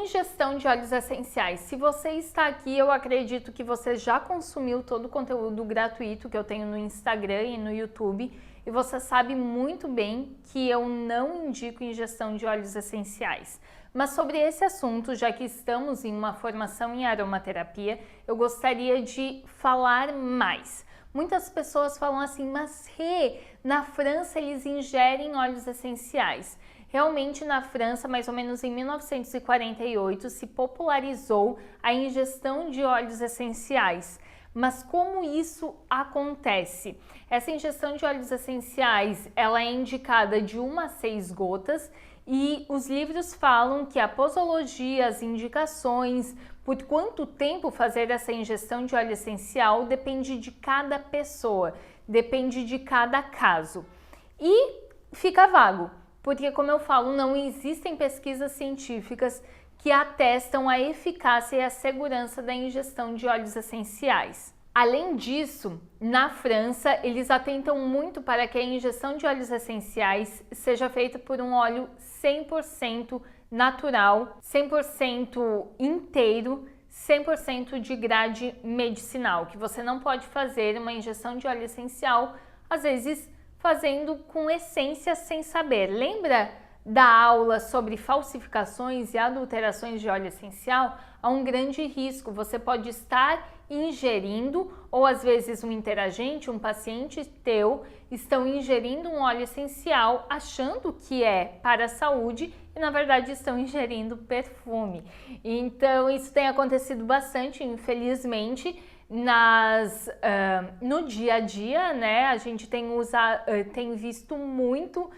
ingestão de óleos essenciais. Se você está aqui, eu acredito que você já consumiu todo o conteúdo gratuito que eu tenho no Instagram e no YouTube e você sabe muito bem que eu não indico ingestão de óleos essenciais. Mas sobre esse assunto, já que estamos em uma formação em aromaterapia, eu gostaria de falar mais. Muitas pessoas falam assim, mas na França eles ingerem óleos essenciais. Realmente na França, mais ou menos em 1948, se popularizou a ingestão de óleos essenciais. Mas como isso acontece? Essa ingestão de óleos essenciais, ela é indicada de 1 a 6 gotas e os livros falam que a posologia, as indicações, por quanto tempo fazer essa ingestão de óleo essencial depende de cada pessoa, depende de cada caso. E fica vago. Porque, como eu falo, não existem pesquisas científicas que atestam a eficácia e a segurança da ingestão de óleos essenciais. Além disso, na França, eles atentam muito para que a ingestão de óleos essenciais seja feita por um óleo 100% natural, 100% inteiro, 100% de grade medicinal, que você não pode fazer uma ingestão de óleo essencial, às vezes, fazendo com essência sem saber. Lembra da aula sobre falsificações e adulterações de óleo essencial? Há um grande risco, você pode estar ingerindo, ou às vezes um interagente, um paciente teu, estão ingerindo um óleo essencial achando que é para a saúde e na verdade estão ingerindo perfume. Então isso tem acontecido bastante, infelizmente, no dia a dia, né? A gente tem visto muito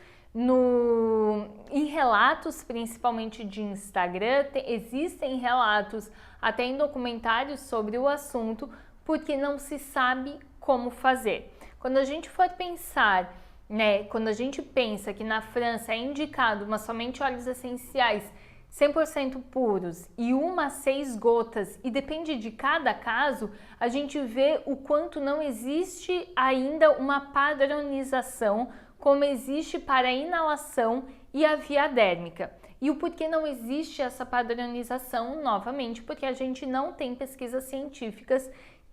em relatos, principalmente de Instagram, existem relatos até em documentários sobre o assunto, porque não se sabe como fazer. Quando a gente for pensar, né, quando a gente pensa que na França é indicado somente óleos essenciais 100% puros e 1 a 6 gotas, e depende de cada caso, a gente vê o quanto não existe ainda uma padronização como existe para a inalação e a via dérmica. E o porquê não existe essa padronização, novamente, porque a gente não tem pesquisas científicas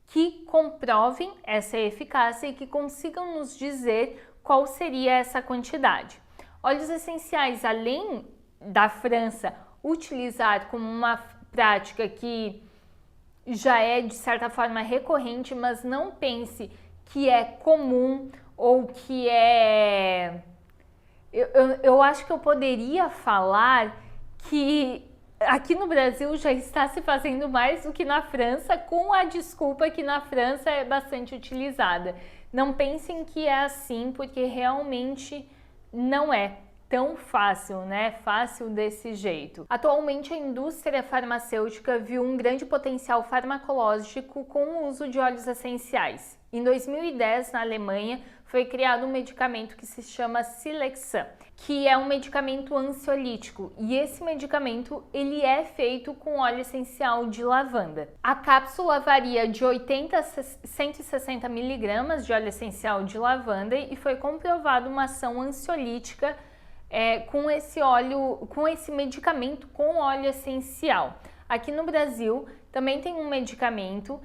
que comprovem essa eficácia e que consigam nos dizer qual seria essa quantidade. Óleos essenciais, além da França utilizar como uma prática que já é de certa forma recorrente, mas não pense que é comum ou que é... Eu acho que eu poderia falar que aqui no Brasil já está se fazendo mais do que na França, com a desculpa que na França é bastante utilizada. Não pensem que é assim, porque realmente não é tão fácil, né? Fácil desse jeito. Atualmente a indústria farmacêutica viu um grande potencial farmacológico com o uso de óleos essenciais. Em 2010, na Alemanha, foi criado um medicamento que se chama Silexan, que é um medicamento ansiolítico, e esse medicamento ele é feito com óleo essencial de lavanda. A cápsula varia de 80 a 160 mg de óleo essencial de lavanda e foi comprovada uma ação ansiolítica com esse medicamento com óleo essencial. Aqui no Brasil também tem um medicamento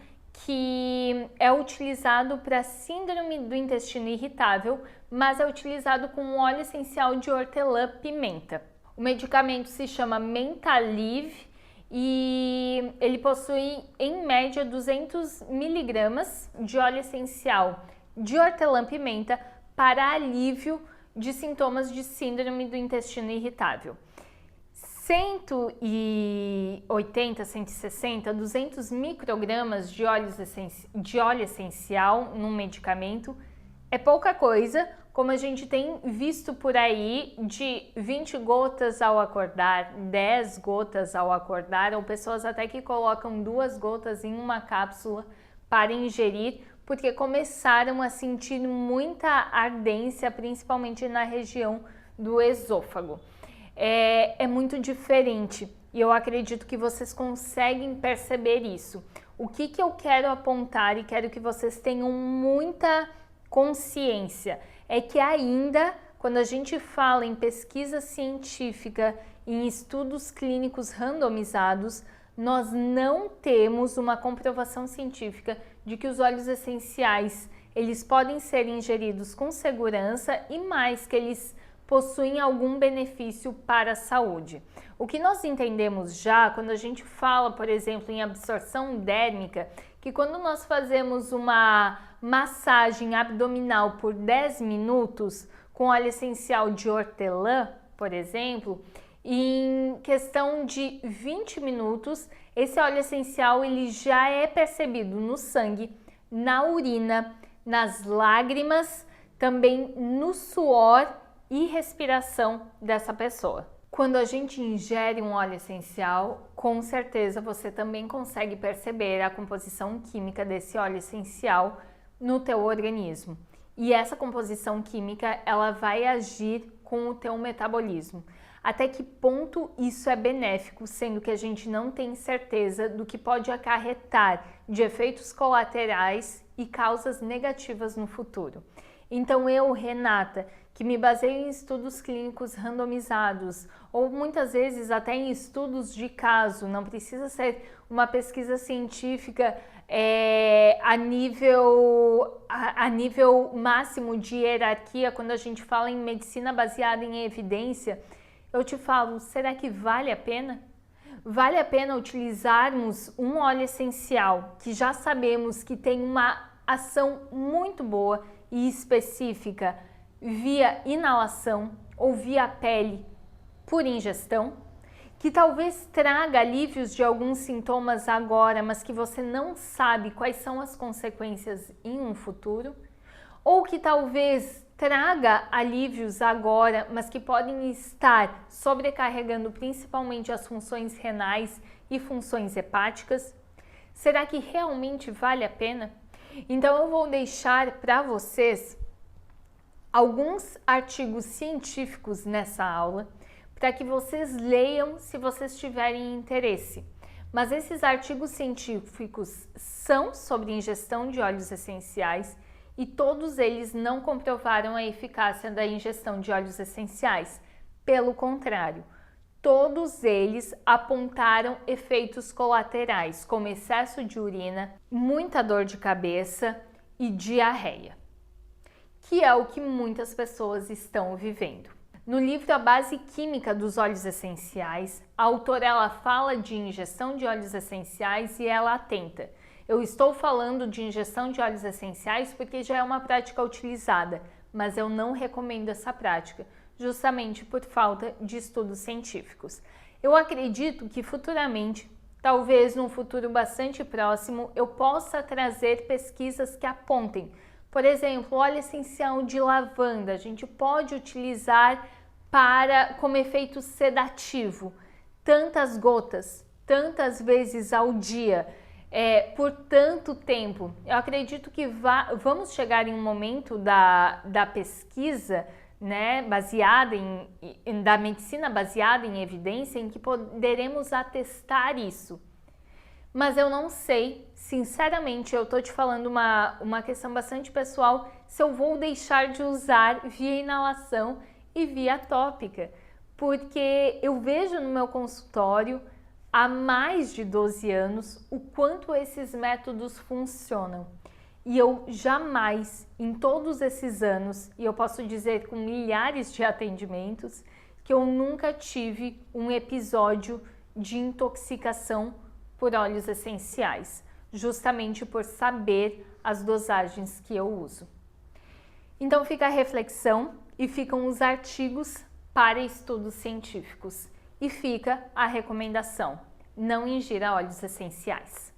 que é utilizado para síndrome do intestino irritável, mas é utilizado com óleo essencial de hortelã-pimenta. O medicamento se chama Mentalive e ele possui em média 200 mg de óleo essencial de hortelã-pimenta para alívio de sintomas de síndrome do intestino irritável. 180, 160, 200 microgramas de óleo essencial num medicamento é pouca coisa, como a gente tem visto por aí, de 20 gotas ao acordar, 10 gotas ao acordar, ou pessoas até que colocam 2 gotas em uma cápsula para ingerir, porque começaram a sentir muita ardência, principalmente na região do esôfago. É muito diferente e eu acredito que vocês conseguem perceber isso. O que eu quero apontar e quero que vocês tenham muita consciência é que ainda, quando a gente fala em pesquisa científica, em estudos clínicos randomizados, nós não temos uma comprovação científica de que os óleos essenciais eles podem ser ingeridos com segurança e mais que eles possuem algum benefício para a saúde. O que nós entendemos já quando a gente fala, por exemplo, em absorção dérmica, que quando nós fazemos uma massagem abdominal por 10 minutos com óleo essencial de hortelã, por exemplo, em questão de 20 minutos, esse óleo essencial ele já é percebido no sangue, na urina, nas lágrimas, também no suor e respiração dessa pessoa. Quando a gente ingere um óleo essencial, com certeza você também consegue perceber a composição química desse óleo essencial no teu organismo. E essa composição química, ela vai agir com o teu metabolismo. Até que ponto isso é benéfico, sendo que a gente não tem certeza do que pode acarretar de efeitos colaterais e causas negativas no futuro. Então eu, Renata, que me baseio em estudos clínicos randomizados ou muitas vezes até em estudos de caso, não precisa ser uma pesquisa científica a nível máximo de hierarquia, quando a gente fala em medicina baseada em evidência, eu te falo, será que vale a pena? Vale a pena utilizarmos um óleo essencial que já sabemos que tem uma ação muito boa e específica via inalação ou via pele por ingestão, que talvez traga alívios de alguns sintomas agora, mas que você não sabe quais são as consequências em um futuro, ou que talvez traga alívios agora, mas que podem estar sobrecarregando principalmente as funções renais e funções hepáticas. Será que realmente vale a pena? Então eu vou deixar para vocês alguns artigos científicos nessa aula para que vocês leiam se vocês tiverem interesse. Mas esses artigos científicos são sobre ingestão de óleos essenciais e todos eles não comprovaram a eficácia da ingestão de óleos essenciais. Pelo contrário, todos eles apontaram efeitos colaterais, como excesso de urina, muita dor de cabeça e diarreia, que é o que muitas pessoas estão vivendo. No livro A Base Química dos Óleos Essenciais, a autora ela fala de ingestão de óleos essenciais e ela atenta. Eu estou falando de ingestão de óleos essenciais porque já é uma prática utilizada, mas eu não recomendo essa prática, justamente por falta de estudos científicos. Eu acredito que futuramente, talvez num futuro bastante próximo, eu possa trazer pesquisas que apontem. Por exemplo, óleo essencial de lavanda, a gente pode utilizar como efeito sedativo, tantas gotas, tantas vezes ao dia, por tanto tempo. Eu acredito que vamos chegar em um momento da pesquisa, né, da medicina baseada em evidência, em que poderemos atestar isso. Mas eu não sei, sinceramente, eu tô te falando uma questão bastante pessoal, se eu vou deixar de usar via inalação e via tópica, porque eu vejo no meu consultório há mais de 12 anos o quanto esses métodos funcionam. E eu jamais, em todos esses anos, e eu posso dizer com milhares de atendimentos, que eu nunca tive um episódio de intoxicação por óleos essenciais, justamente por saber as dosagens que eu uso. Então fica a reflexão e ficam os artigos para estudos científicos. E fica a recomendação: não ingira óleos essenciais.